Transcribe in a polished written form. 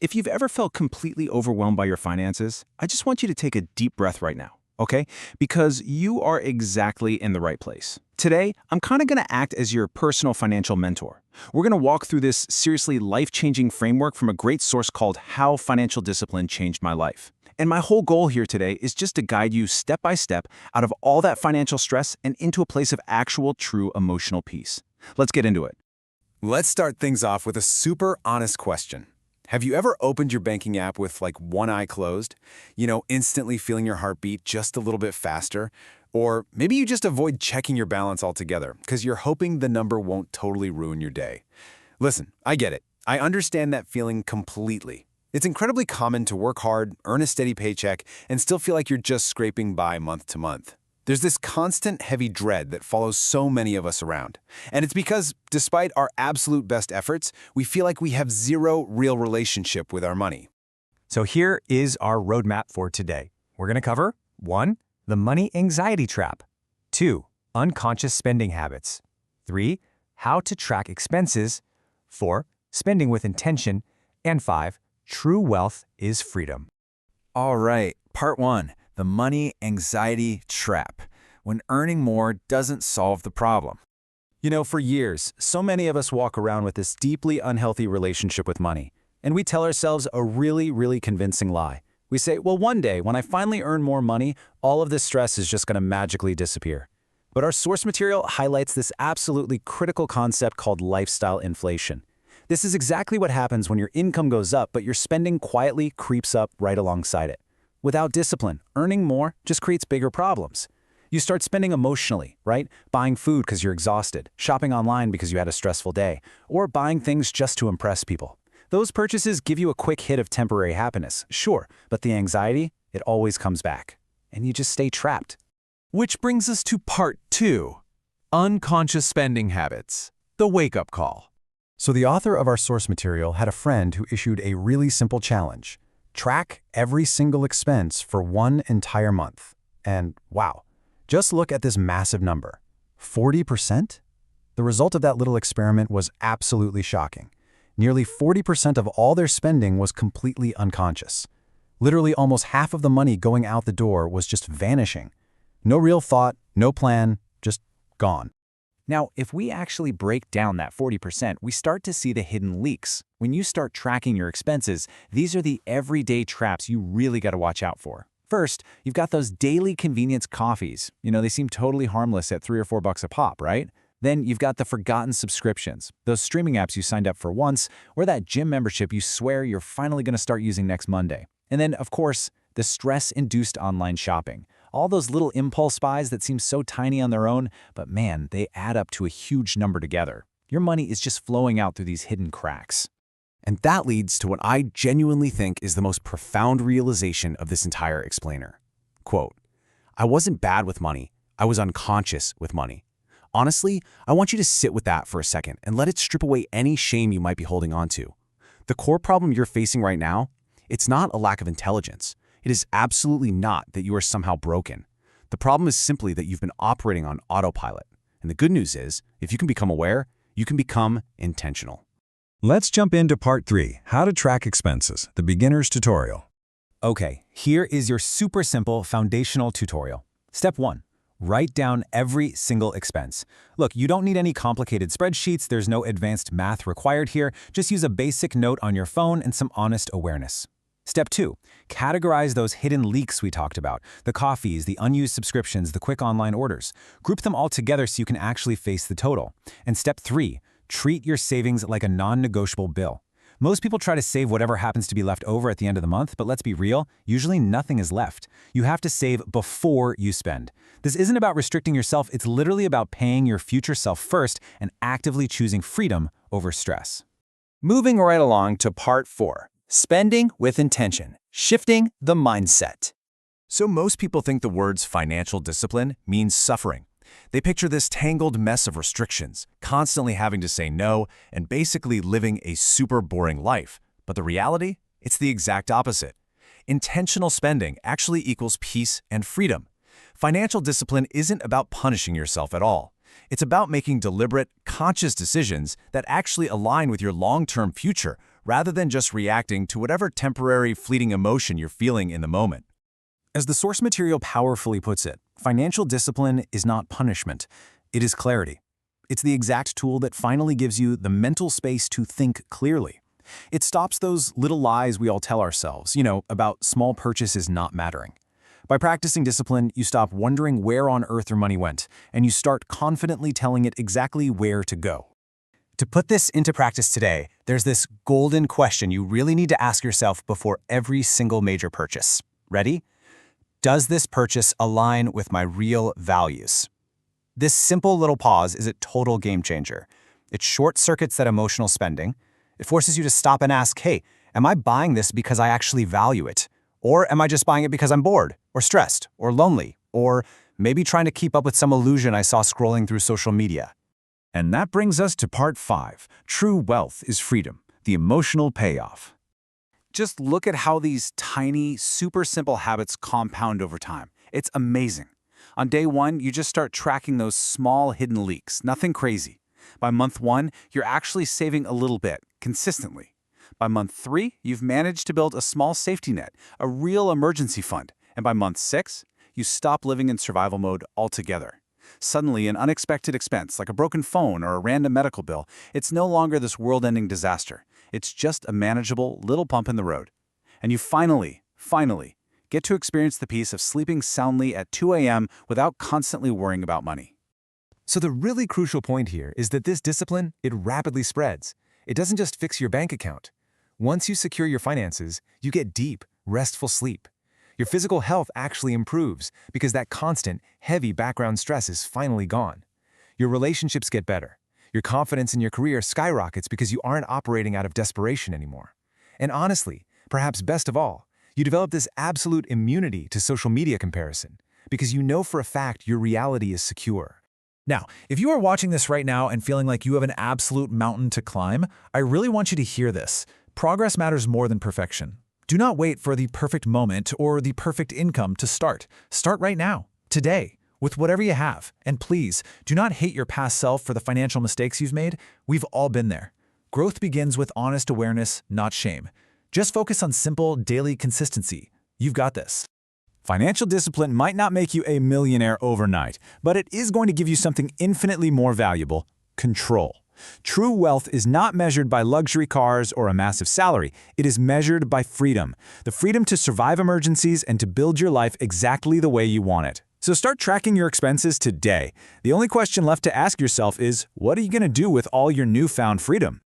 If you've ever felt completely overwhelmed by your finances, I just want you to take a deep breath right now, okay? Because you are exactly in the right place. Today, I'm kind of going to act as your personal financial mentor. We're going to walk through this seriously life-changing framework from a great source called How Financial Discipline Changed My Life. And my whole goal here today is just to guide you step by step out of all that financial stress and into a place of actual, true emotional peace. Let's get into it. Let's start things off with a super honest question. Have you ever opened your banking app with like one eye closed? Instantly feeling your heartbeat just a little bit faster? Or maybe you just avoid checking your balance altogether because you're hoping the number won't totally ruin your day. Listen, I get it. I understand that feeling completely. It's incredibly common to work hard, earn a steady paycheck, and still feel like you're just scraping by month to month. There's this constant heavy dread that follows so many of us around. And it's because, despite our absolute best efforts, we feel like we have zero real relationship with our money. So here is our roadmap for today. We're going to cover 1. The money anxiety trap. 2. Unconscious spending habits. 3. How to track expenses. 4. Spending with intention. And 5. True wealth is freedom. All right, part 1. The money anxiety trap, when earning more doesn't solve the problem. For years, so many of us walk around with this deeply unhealthy relationship with money, and we tell ourselves a really, really convincing lie. We say, well, one day, when I finally earn more money, all of this stress is just going to magically disappear. But our source material highlights this absolutely critical concept called lifestyle inflation. This is exactly what happens when your income goes up, but your spending quietly creeps up right alongside it. Without discipline, earning more just creates bigger problems. You start spending emotionally, right? Buying food because you're exhausted, shopping online because you had a stressful day, or buying things just to impress people. Those purchases give you a quick hit of temporary happiness, sure, but the anxiety, it always comes back, and you just stay trapped. Which brings us to part 2, unconscious spending habits, the wake-up call. So the author of our source material had a friend who issued a really simple challenge. Track every single expense for one entire month. And wow, just look at this massive number. 40%? The result of that little experiment was absolutely shocking. Nearly 40% of all their spending was completely unconscious. Literally almost half of the money going out the door was just vanishing. No real thought, no plan, just gone. Now, if we actually break down that 40%, we start to see the hidden leaks. When you start tracking your expenses, these are the everyday traps you really got to watch out for. First, you've got those daily convenience coffees. They seem totally harmless at $3 or $4 a pop, right? Then you've got the forgotten subscriptions, those streaming apps you signed up for once, or that gym membership you swear you're finally going to start using next Monday. And then, of course, the stress-induced online shopping. All those little impulse buys that seem so tiny on their own, but man, they add up to a huge number together. Your money is just flowing out through these hidden cracks. And that leads to what I genuinely think is the most profound realization of this entire explainer. Quote, I wasn't bad with money, I was unconscious with money. Honestly, I want you to sit with that for a second and let it strip away any shame you might be holding on to. The core problem you're facing right now, it's not a lack of intelligence. It is absolutely not that you are somehow broken. The problem is simply that you've been operating on autopilot. And the good news is, if you can become aware, you can become intentional. Let's jump into part 3, how to track expenses, the beginner's tutorial. Okay, here is your super simple foundational tutorial. Step 1. Write down every single expense. Look, you don't need any complicated spreadsheets. There's no advanced math required here. Just use a basic note on your phone and some honest awareness. Step 2. Categorize those hidden leaks we talked about, the coffees, the unused subscriptions, the quick online orders. Group them all together so you can actually face the total. And step 3. Treat your savings like a non-negotiable bill. Most people try to save whatever happens to be left over at the end of the month, but let's be real, usually nothing is left. You have to save before you spend. This isn't about restricting yourself, it's literally about paying your future self first and actively choosing freedom over stress. Moving right along to part 4, spending with intention, shifting the mindset. So most people think the words financial discipline means suffering. They picture this tangled mess of restrictions, constantly having to say no, and basically living a super boring life. But the reality? It's the exact opposite. Intentional spending actually equals peace and freedom. Financial discipline isn't about punishing yourself at all. It's about making deliberate, conscious decisions that actually align with your long-term future rather than just reacting to whatever temporary, fleeting emotion you're feeling in the moment. As the source material powerfully puts it, financial discipline is not punishment. It is clarity. It's the exact tool that finally gives you the mental space to think clearly. It stops those little lies we all tell ourselves, about small purchases not mattering. By practicing discipline, you stop wondering where on earth your money went, and you start confidently telling it exactly where to go. To put this into practice today, there's this golden question you really need to ask yourself before every single major purchase. Ready? Does this purchase align with my real values? This simple little pause is a total game changer. It short-circuits that emotional spending. It forces you to stop and ask, hey, am I buying this because I actually value it? Or am I just buying it because I'm bored, or stressed, or lonely, or maybe trying to keep up with some illusion I saw scrolling through social media? And that brings us to part 5. True wealth is freedom, the emotional payoff. Just look at how these tiny, super simple habits compound over time. It's amazing. On day 1, you just start tracking those small hidden leaks, nothing crazy. By month 1, you're actually saving a little bit, consistently. By month 3, you've managed to build a small safety net, a real emergency fund. And by month 6, you stop living in survival mode altogether. Suddenly, an unexpected expense, like a broken phone or a random medical bill, it's no longer this world-ending disaster. It's just a manageable little bump in the road. And you finally, get to experience the peace of sleeping soundly at 2 a.m. without constantly worrying about money. So the really crucial point here is that this discipline, it rapidly spreads. It doesn't just fix your bank account. Once you secure your finances, you get deep, restful sleep. Your physical health actually improves because that constant, heavy background stress is finally gone. Your relationships get better. Your confidence in your career skyrockets because you aren't operating out of desperation anymore. And honestly, perhaps best of all, you develop this absolute immunity to social media comparison because you know for a fact your reality is secure. Now, if you are watching this right now and feeling like you have an absolute mountain to climb, I really want you to hear this. Progress matters more than perfection. Do not wait for the perfect moment or the perfect income to start. Start right now, today, with whatever you have. And please, do not hate your past self for the financial mistakes you've made. We've all been there. Growth begins with honest awareness, not shame. Just focus on simple, daily consistency. You've got this. Financial discipline might not make you a millionaire overnight, but it is going to give you something infinitely more valuable: control. True wealth is not measured by luxury cars or a massive salary. It is measured by freedom. The freedom to survive emergencies and to build your life exactly the way you want it. So start tracking your expenses today. The only question left to ask yourself is, what are you going to do with all your newfound freedom?